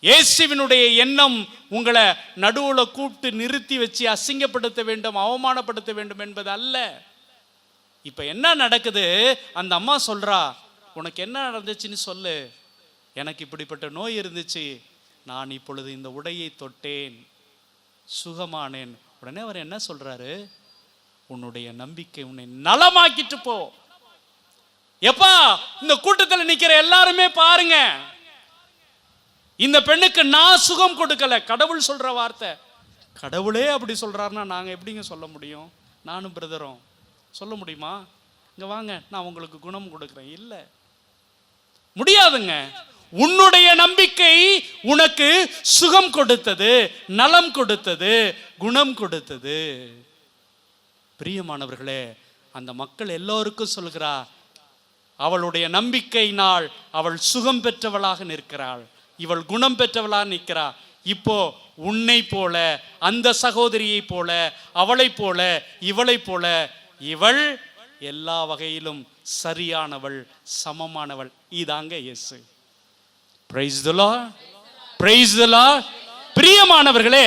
இயேசுவினுடைய எண்ணம் உங்களை நடுவுல கூப்பிட்டு நிறுத்தி வச்சு அசிங்கப்படுத்த வேண்டும், அவமானப்படுத்த வேண்டும் என்பது அல்ல. இப்ப என்ன நடக்குது? அந்த அம்மா சொல்றா, உனக்கு என்ன நடந்துச்சுன்னு சொல்லு. எனக்கு இப்படிப்பட்ட நோய் இருந்துச்சு, நான் இப்பொழுது இந்த உடையை தொட்டேன், சுகமானேன். உடனே அவர் என்ன சொல்றாரு? உன்னுடைய நம்பிக்கை உன்னை நலமாக்கிட்டு போ. எப்பா, இந்த கூட்டத்தில் நிக்கிற எல்லாருமே பாருங்க, இந்த பெண்ணுக்கு நான் சுகம் கொடுக்கல, கடவுள் சொல்ற வார்த்தை. கடவுளே அப்படி சொல்றாருன்னா நாங்க எப்படிங்க சொல்ல முடியும்? நானும் பிரதரும் சொல்ல முடியுமா? இங்க வாங்க நான் உங்களுக்கு குணம் கொடுக்குறேன், இல்லை, முடியாதுங்க. உன்னுடைய நம்பிக்கை உனக்கு சுகம் கொடுத்தது, நலம் கொடுத்தது, குணம் கொடுத்தது. பிரியமானவர்களே, அந்த மக்கள் எல்லோருக்கும் சொல்கிறா, அவளுடைய நம்பிக்கையினால் அவள் சுகம் பெற்றவளாக நிற்கிறாள், இவள் குணம் பெற்றவளாக நிற்கிறா. இப்போ உன்னை போல, அந்த சகோதரியை போல, அவளை போல, இவளை போல, இவள் எல்லா வகையிலும் சரியானவள், சமமானவள். இதாங்க இயேசு. Praise the Lord, praise the Lord. பிரியமானவர்களே,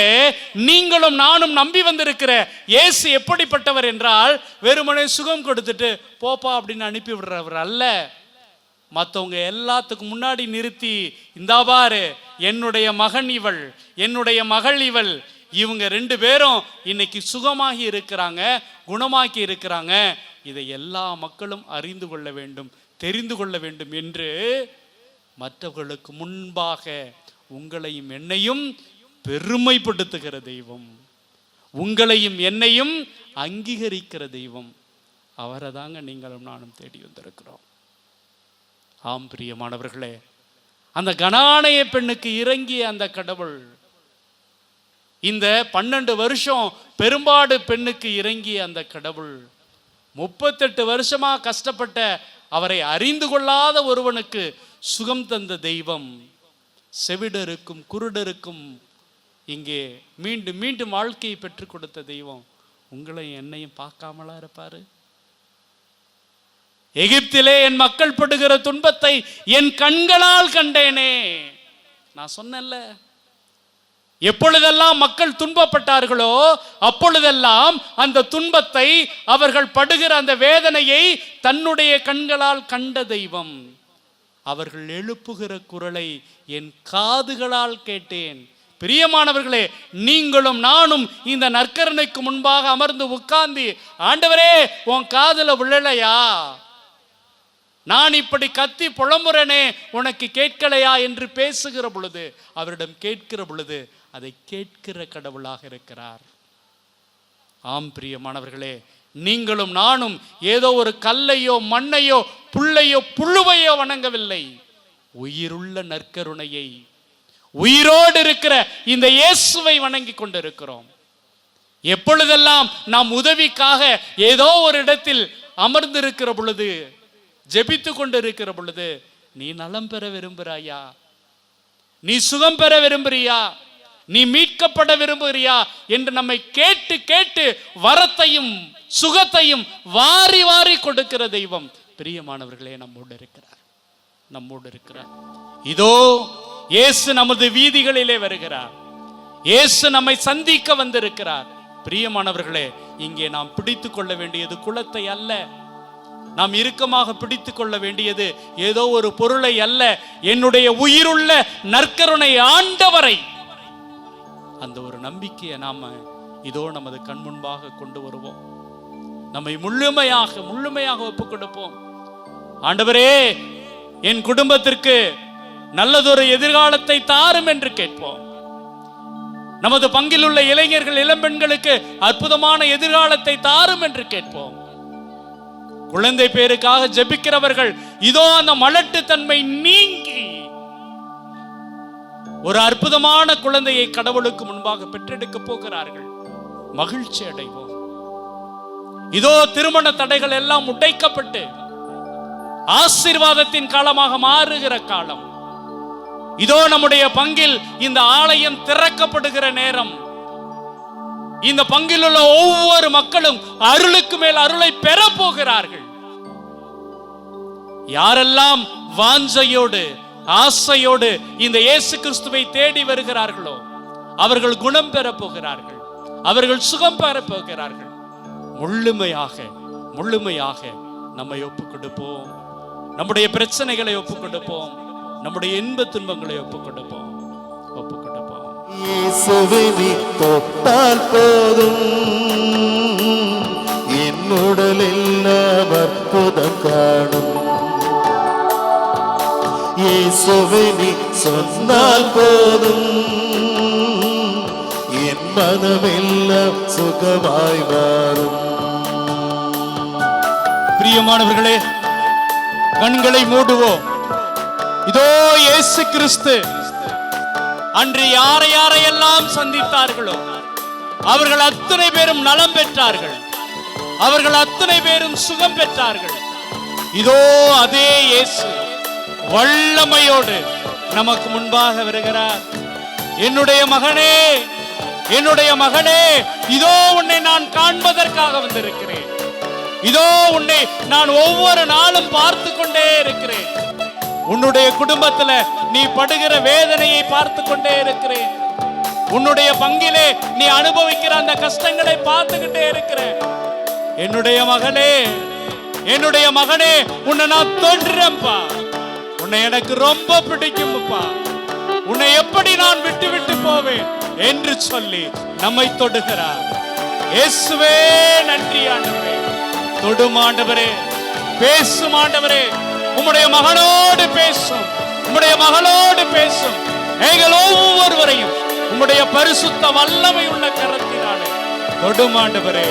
நீங்களும் நானும் நம்பி வந்திருக்கிற இயேசு எப்படிப்பட்டவர் என்றால், வெறுமனே சுகம் கொடுத்துட்டு போப்பா அப்படின்னு அனுப்பி விடுறவர் அல்ல. மற்றவங்க எல்லாத்துக்கும் முன்னாடி நிறுத்தி, இந்தா பாரு, என்னுடைய மகன் இவள், என்னுடைய மகள் இவள், இவங்க 2 பேரும் இன்னைக்கு சுகமாகி இருக்கிறாங்க, குணமாக்கி இருக்கிறாங்க, இதை எல்லா மக்களும் அறிந்து கொள்ள வேண்டும், தெரிந்து கொள்ள வேண்டும் என்று மற்றவர்களுக்கு முன்பாக உங்களையும் என்னையும் பெருமைப்படுத்துகிற தெய்வம், உங்களையும் என்னையும் அங்கீகரிக்கிற தெய்வம், அவரை தாங்க நீங்களும் நானும் தேடி வந்திருக்கிறோம். ஆம் பிரியமானவர்களே, அந்த கனானைய பெண்ணுக்கு இறங்கிய அந்த கடவுள், இந்த 12 வருஷம் பெரும்பாடு பெண்ணுக்கு இறங்கிய அந்த கடவுள், 38 வருஷமா கஷ்டப்பட்ட அவரை அறிந்து கொள்ளாத ஒருவனுக்கு சுகம் தந்த தெய்வம், செவிடருக்கும் குருடருக்கும் இங்கே மீண்டும் மீண்டும் வாழ்க்கையை பெற்றுக் கொடுத்த தெய்வம், உங்களையும் என்னையும் பார்க்காமலா இருப்பாரு? எகிப்திலே என் மக்கள் படுகிற துன்பத்தை என் கண்களால் கண்டேனே. நான் சொன்னேன்ல, எப்பொழுதெல்லாம் மக்கள் துன்பப்பட்டார்களோ அப்பொழுதெல்லாம் அந்த துன்பத்தை, அவர்கள் படுகிற அந்த வேதனையை தன்னுடைய கண்களால் கண்ட தெய்வம். அவர்கள் எழுப்புகிற குரலை என் காதுகளால் கேட்டேன். பிரியமானவர்களே, நீங்களும் நானும் இந்த நற்கருணைக்கு முன்பாக அமர்ந்து உட்கார்ந்து, ஆண்டவரே உன் காதுல விழலையா, நான் இப்படி கத்தி புலம்புறனே உனக்கு கேட்கலையா என்று பேசுகிற பொழுது, அவரிடம் கேட்கிற பொழுது அதை கேட்கிற கடவுளாக இருக்கிறார். ஆம் பிரியமானவர்களே, நீங்களும் நானும் ஏதோ ஒரு கல்லையோ மண்ணையோ புல்லையோ புழுவையோ வணங்கவில்லை. உயிருள்ள நற்கருணையை, உயிரோடு இருக்கிற இந்த இயேசுவை வணங்கி கொண்டிருக்கிறோம். எப்பொழுதெல்லாம் நாம் உதவிக்காக ஏதோ ஒரு இடத்தில் அமர்ந்திருக்கிற பொழுது, ஜெபித்து கொண்டிருக்கிற பொழுது, நீ நலம் பெற விரும்புகிறாயா, நீ சுகம் பெற விரும்புறியா, நீ மீட்கப்பட விரும்புகிறியா என்று நம்மை கேட்டு கேட்டு வரத்தையும் சுகத்தையும் வாரி வாரி கொடுக்கிற தெய்வம் பிரியமானவர்களே நம்மோடு இருக்கிறார், நம்மோடு இருக்கிறார். இதோ இயேசு நமது வீதிகளிலே வருகிறார். இயேசு நம்மை சந்திக்க வந்திருக்கிறார். பிரியமானவர்களே, இங்கே நாம் பிடித்து கொள்ள வேண்டியது குலத்தை அல்ல, நாம் இறுக்கமாக பிடித்து கொள்ள வேண்டியது ஏதோ ஒரு பொருளை அல்ல, என்னுடைய உயிருள்ள நற்கருணை ஆண்டவரை. அந்த ஒரு நம்பிக்கையை நாம இதோ நமது கண் முன்பாக கொண்டு வருவோம். நம்மை முழுமையாக ஒப்புக் கொடுப்போம். ஆண்டவரே, என் குடும்பத்திற்கு நல்லதொரு எதிர்காலத்தை தாரும் என்று கேட்போம். நமது பங்கில் உள்ள இளைஞர்கள் இளம்பெண்களுக்கு அற்புதமான எதிர்காலத்தை தாரும் என்று கேட்போம். குழந்தை பேருக்காக ஜெபிக்கிறவர்கள் இதோ அந்த மலட்டுத்தன்மை நீங்கி ஒரு அற்புதமான குழந்தையை கடவுளுக்கு முன்பாக பெற்றெடுக்க போகிறார்கள். மகிழ்ச்சி அடைவோம். இதோ திருமண தடைகள் எல்லாம் உடைக்கப்பட்டு ஆசீர்வாதத்தின் காலமாக மாறுகிற காலம். இதோ நம்முடைய பங்கில் இந்த ஆலயம் திறக்கப்படுகிற நேரம். இந்த பங்கில் உள்ள ஒவ்வொரு மக்களும் அருளுக்கு மேல் அருளை பெற போகிறார்கள். யாரெல்லாம் வாஞ்சையோடு ஆசையோடு இந்த இயேசு கிறிஸ்துவை தேடி வருகிறார்களோ அவர்கள் குணம் பெற போகிறார்கள், அவர்கள் சுகம் பெற போகிறார்கள். முழுமையாக நம்மை ஒப்புக் கொடுப்போம். நம்முடைய பிரச்சனைகளை ஒப்புக் கொடுப்போம். நம்முடைய இன்ப துன்பங்களை ஒப்புக் கொடுப்போம். இயேசுவை நீ தொட்டால் போதும், என் உடலில் அற்புதம் காணும். இயேசுவை நீ சொன்னால் போதும், என் மனமெல்லாம் சுகமாய் மாறும். பிரியமானவர்களே, கண்களை மூடுவோம். இதோ இயேசு கிறிஸ்து அன்று யாரையெல்லாம் சந்தித்தார்களோ அவர்கள் அத்தனை பேரும் நலம் பெற்றார்கள், அவர்கள் அத்தனை பேரும் சுகம் பெற்றார்கள். இதோ அதே இயேசு வல்லமையோடு நமக்கு முன்பாக வருகிறார். என்னுடைய மகனே, இதோ உன்னை நான் காண்பதற்காக வந்திருக்கிறேன். இதோ உன்னை நான் ஒவ்வொரு நாளும் பார்த்து கொண்டே இருக்கிறேன். உன்னுடைய குடும்பத்துல நீ படுகிற வேதனையை பார்த்து கொண்டே இருக்கிறேன். உன்னுடைய பங்கிலே நீ அனுபவிக்கிற அந்த கஷ்டங்களை பார்த்துக்கிட்டே இருக்கிறேன். என்னுடைய மகனே, உன்னை நான் தொடுறேன்ப்பா. உன்னை எனக்கு ரொம்ப பிடிக்கும்பா. உன்னை எப்படி நான் விட்டு போவேன் என்று சொல்லி நம்மை தொடுகிறார். இயேசுவே நன்றி ஆண்டவரே. தொடும் ஆண்டவரே, பேசும் ஆண்டவரே. உம்முடைய மகனோடு பேசும். எங்கள் ஒவ்வொருவரையும் உம்முடைய பரிசுத்த வல்லமை உள்ள கரத்தினாலே தொடும் ஆண்டவரே.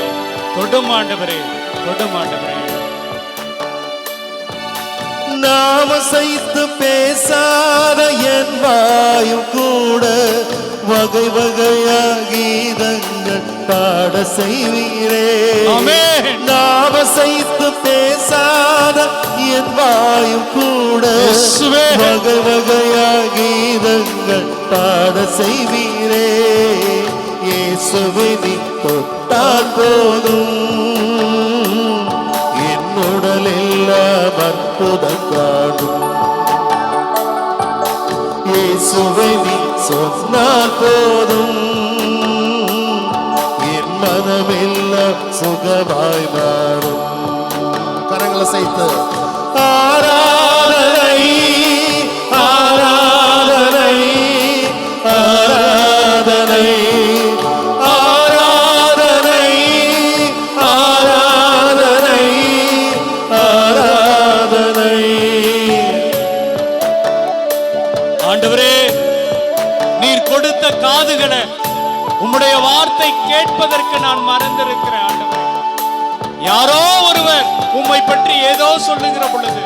நாம சைத்து பேசாத என் வாயும் கூட வகை வகையா கீதங்கள் பாட செய்வீரே. நாம சைத்து பேசாத என் வாயும் கூட வகை வகையா கீதங்கள் பாட செய்வீரே. இயேசுவை நீ தொட்டால் போதும், என் உடலெல்லாம் அற்புதம் காணும். இயேசுவை நீ சொன்னால் போதும், என் மனமெல்லாம் சுகமாய் மாறும். கரங்களை சேர்த்து ஆராதனை ஆராதனை ஆராதனை ஆராதனை ஆராதனை ஆராதனை. ஆண்டவரே, நீர் கொடுத்த காதுகளை உம்முடைய வார்த்தை கேட்பதற்கு நான் மறந்திருக்கிறேன். ஆண்டவரே, யாரோ ஒருவர் உம்மை பற்றி ஏதோ சொல்லுகிற பொழுது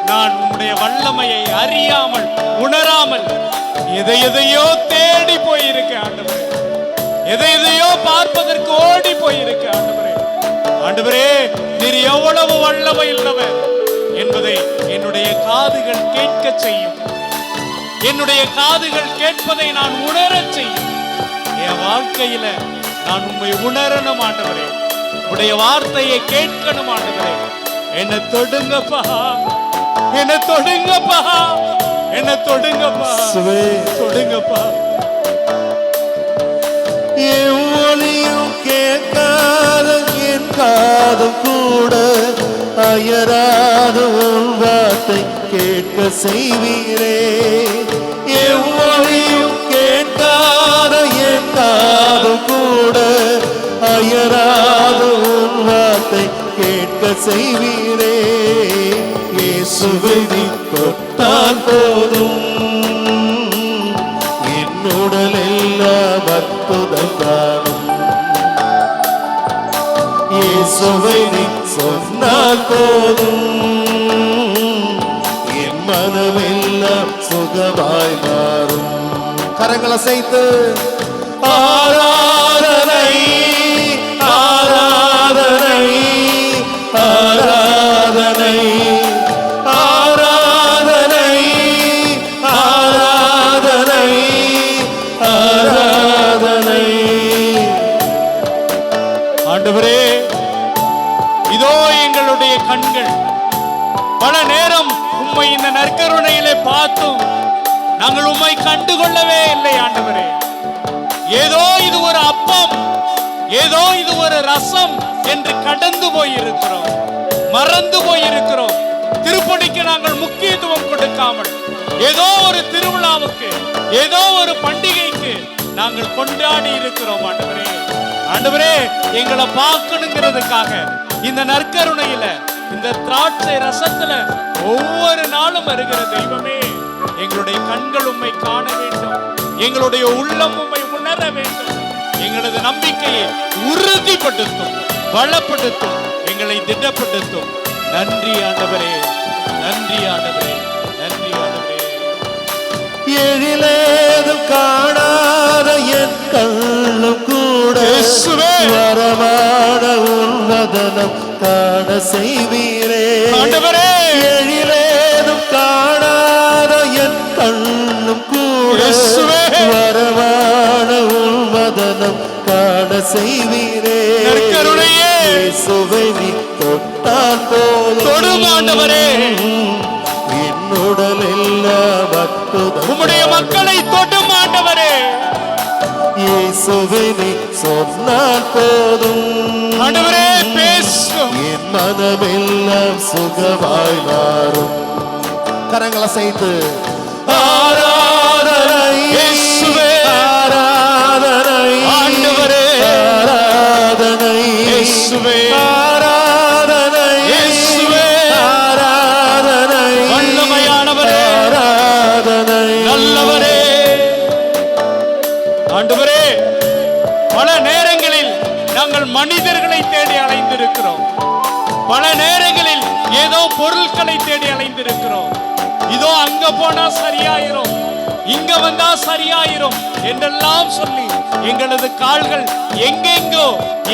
நான் உம்முடைய வல்லமையை அறியாமல் உணராமல் எதையோ தேடி போயிருக்கேன் ஆண்டவரே. எதையோ பார்ப்பதற்கு ஓடி போயிருக்கேன் ஆண்டவரே. ஆண்டவரே, நீர் எவ்வளவு வல்லமை உள்ளவர் என்பதை என்னுடைய காதுகள் கேட்க செய்யும். என்னுடைய காதுகள் கேட்பதை நான் உணரச் செய்யும். என் வாழ்க்கையில நான் உம்மை உணரணும் ஆண்டவரே. உடைய வார்த்தையை கேட்கணும் ஆண்டவரே. என்ன தொடுங்கப்பா, என்ன தொடுங்கப்பா, என்ன தொடுங்கப்பா, தொடுங்கப்பா. எவ்வளியும் கேட்காத என் காதும் கூட அயராத உன் வார்த்தை கேட்க செய்வீரே. எவ்வளியும் கேட்காத என் காதும் கூட அயராத உன் வார்த்தை கேட்க செய்வீரே. இயேசுவை நீ தொட்டால் போதும் என்னுடல் எல்லாம் அற்புதம் காணும். இயேசுவை நீ சொன்னால் போதும் என் மனமெல்லாம் சுகமாய் மாறும். கரங்களை அசைத்து ஆராதனை ஆராதனை ஆராதனை ஆராதனை ஆராதனை ஆராதனை. ஆண்டவரே, இதோ எங்களுடைய கண்கள் பல நேரம் உம்மை இந்த நற்கருணையிலே பார்த்தும் நாங்கள் உம்மை கண்டுகொள்ளவே இல்லை ஆண்டவரே. ஏதோ இது ஒரு அப்பம், ஏதோ இது ஒரு ரசம் என்று கடந்து போயிருக்கிறோம், மறந்து போயிருக்கிறோம். திருப்பணிக்கு நாங்கள் முக்கியத்துவம் கொடுக்காமல் ஏதோ ஒரு திருவிழாவுக்கு, ஏதோ ஒரு பண்டிகைக்கு நாங்கள் கொண்டாடி இருக்கிறோம் ஆண்டவரே. ஆண்டவரே, எங்களை பார்க்கணுங்கிறதுக்காக இந்த நற்கருணையில, இந்த திராட்சை ரசத்துல ஒவ்வொரு நாளும் வருகிற தெய்வமே, எங்களுடைய கண்கள் உம்மை காண வேண்டும், எங்களுடைய உள்ளம் உம்மை உணர வேண்டும். எங்களது நம்பிக்கையை உறுதிப்படுத்தும், பலப்படுத்தும், எங்களை திடப்படுத்தும். நன்றி ஆண்டவரே, நன்றி ஆண்டவரே, நன்றி ஆண்டவரே. எழிலேதும் காணாத என் கண்ணும் கூட வரமான உன் வதனம் காண செய்வீரே. ஆண்டவரே, எழிலேதும் காணாத என் கண்ணும் கூட வரமான உன் வதனம் காண செய்வீரே. இயேசுவை நீ தொட்டால் போதும் தொடும் ஆண்டவரே. என்னுடல் எல்லாம் அற்புதம். உம்முடைய மக்களை தொடும் ஆண்டவரே. இயேசுவை நீ சொன்னால் போதும் ஆண்டவரே, பேசும். என் மனமெல்லாம் சுகமாய் மாறும். கரங்களை அசைத்து ஆராதனை இயேசுவே, ஆராதனை ஆண்டவரே, ஆராதனை இயேசுவே, ஆராதனை இயேசுவே, ஆராதனை வல்லமையானவரே, ஆராதனை நல்லவரே. ஆண்டவரே, பல நேரங்களில் நாங்கள் மனிதர்களை தேடி அலைந்திருக்கிறோம், பல நேரங்களில் ஏதோ பொருட்களை தேடி அலைந்திருக்கிறோம். இதோ அங்க போனா சரியாயிரும், இங்க வந்தா சரியாயிரும் என்றெல்லாம் சொல்லி எங்களது கால்கள் எங்கெங்கோ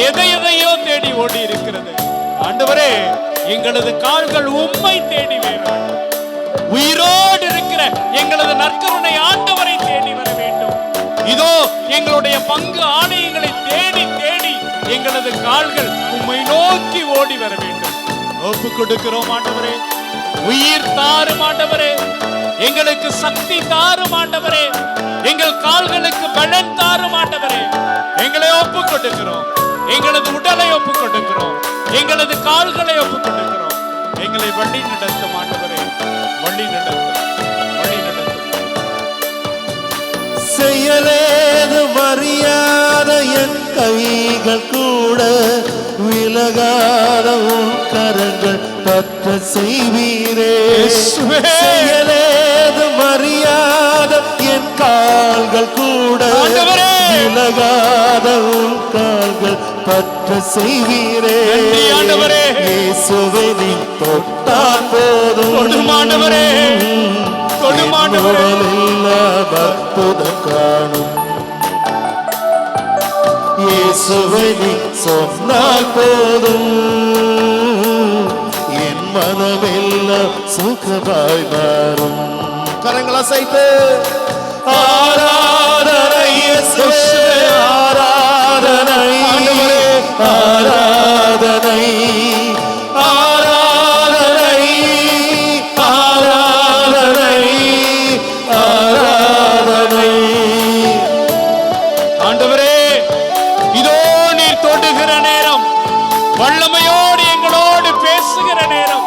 எதையோ தேடி ஓடி இருக்கிறது. ஆண்டவரே, எங்களது கால்கள் உம்மை தேடி வேண்டும். உயிரோடு இருக்கிற எங்களது நற்கருணை ஆண்டவரை தேடி வர வேண்டும். இதோ எங்களுடைய பங்கு ஆலயங்களை தேடி தேடி எங்களது கால்கள் உம்மை நோக்கி ஓடி வர வேண்டும். ஒப்பு கொடுக்கிறோம் ஆண்டவரே. உயிர் தாரும் ஆண்டவரே, எங்களுக்கு சக்தி தாரும் ஆண்டவரே, எங்கள் கால்களுக்கு பலன் தாரும் ஆண்டவரே. எங்களை ஒப்பு கொடுக்கிறோம், எங்களது உடலை ஒப்பு கொடுக்கிறோம், எங்களது கால்களை ஒப்பு கொடுக்கிறோம். எங்களை வழி நடத்தும் ஆண்டவரே, வழி நடத்தும், வழி நடத்தும். செயலேது மறியாத என் கைகள் கூட விலகாத உன் கரங்கள் பற்ற செய்வீரே. செயலேது மறியாத என் கால்கள் கூட விலகாத உன் கால்கள் பற்ற செய்வீரே. நன்றி ஆண்டவரே. இயேசுவை நீ தொட்டால் போதும். தொடும் ஆண்டவரே, தொடும் ஆண்டவரே. எல்லாம் அற்புதம் காணும். இயேசுவை நீ சொன்னால் போதும், என் மனமெல்லாம் சுகமாய் மாறும். கரங்கள் அசைத்து ஆராதனை இயேசுவே, ஆராதனை ஆராதனை ஆராதனை ஆராதனை ஆராதனை. ஆண்டவரே, இதோ நீர் தொடுகிற நேரம், வல்லமையோடு எங்களோடு பேசுகிற நேரம்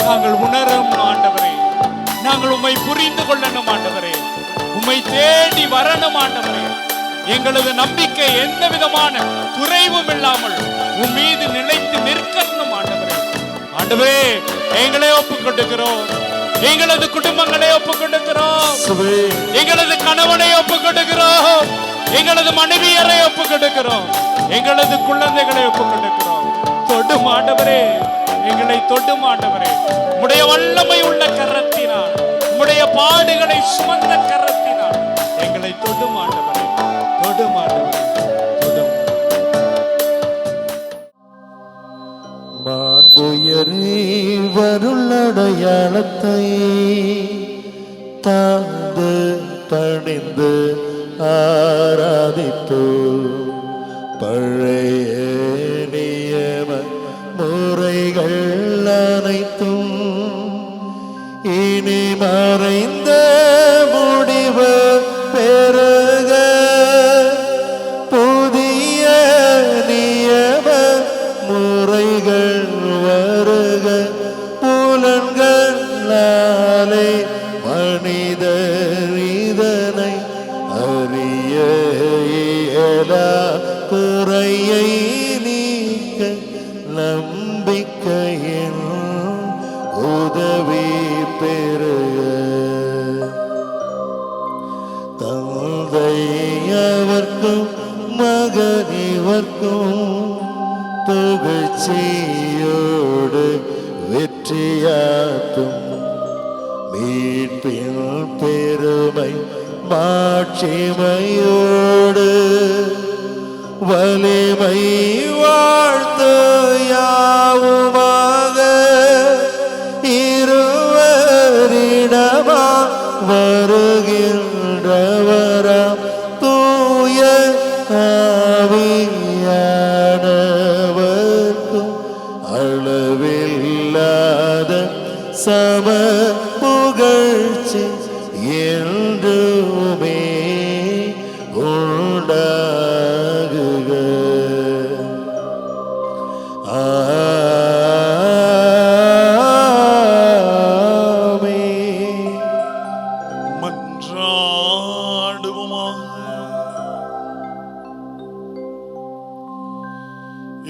நாங்கள் உணரும் ஆண்டவரே. நாங்கள் உம்மை புரிந்து கொள்ளணும் ஆண்டவரே. உம்மை தேடி வரணும் ஆண்டவரே. எங்களது நம்பிக்கை எந்த விதமான குறைவும் இல்லாமல் உம் மீது நிலைத்து நிற்கணும் ஆண்டவரே. ஆண்டவரே, எங்களை ஒப்புக் கொடுக்கிறோம். எங்களது குடும்பங்களை ஒப்புக் கொடுக்கிறோம். எங்களது கணவனை ஒப்புக் கொடுக்கிறோம். எங்களது மனைவியரை ஒப்புக் கொடுக்கிறோம். எங்களது குழந்தைகளை ஒப்புக் கொடுக்கிறோம். தொடும் ஆண்டவரே, எங்களை தொடும் ஆண்டவரே. உம்முடைய வல்லமை உள்ள கரத்தினால், உம்முடைய பாடுகளை சுமந்த கரத்தினால் எங்களை தொடும் ஆண்டவரே, தொடும் ஆண்டவரே, தொடும். மாண்புயரே வருளடையாளத்தை தாழ்ந்து பணிந்து ஆராதித்து பழைய நியம முறைகள் அனைத்தும் இனி மறைந்த முடிவு பெருக புதிய நியம முறைகள் வருக. புலன்களாலே மனிதர் இதனை அறிய இயலா குறையை நீக்க நம்பிக்கையின் உதவி பெறுக. தந்தை அவர்க்கும் மகன் இவர்க்கும் புகழ்ச்சியோடு வெற்றியாற்றும் மீட்பின் பெருமை மாட்சிமையோடு வலிமை வாழ்த்து யாவுமாக இருவரிடமா வருகின்றவராம் தூய ஆவியானவர்க்கும் அளவில்லாத சம புகழ்ச்சி என்றுமே உண்டாகுக. ஆமென். மன்றாடுவோமாக.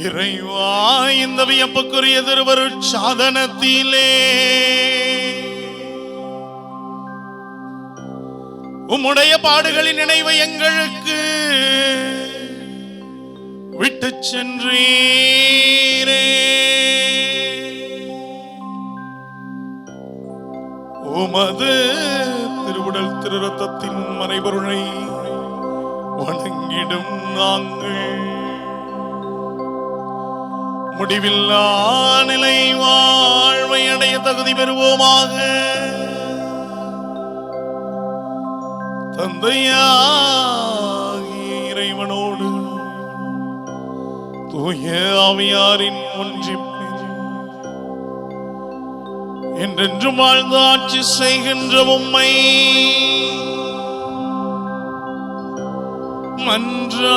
இறைவா, இந்த வியப்புக்குரிய திருவருட் சாதனத்திலே உம்முடைய பாடுகளின் நினைவை எங்களுக்கு விட்டு சென்றீரே. உமது திருவுடல் திரு ரத்தத்தின் மறைபொருளை வணங்கிடும் நாங்கள் முடிவில்லா நிலை வாழ்வை அடைய தகுதி பெறுவோமாக. தந்தையாகிய இறைவனோடு தூய ஆவியாரின் ஒன்றிப்பில் என்றென்றும் வாழ்ந்து ஆட்சி செய்கின்ற உம்மை மன்றாடுகிறோம்.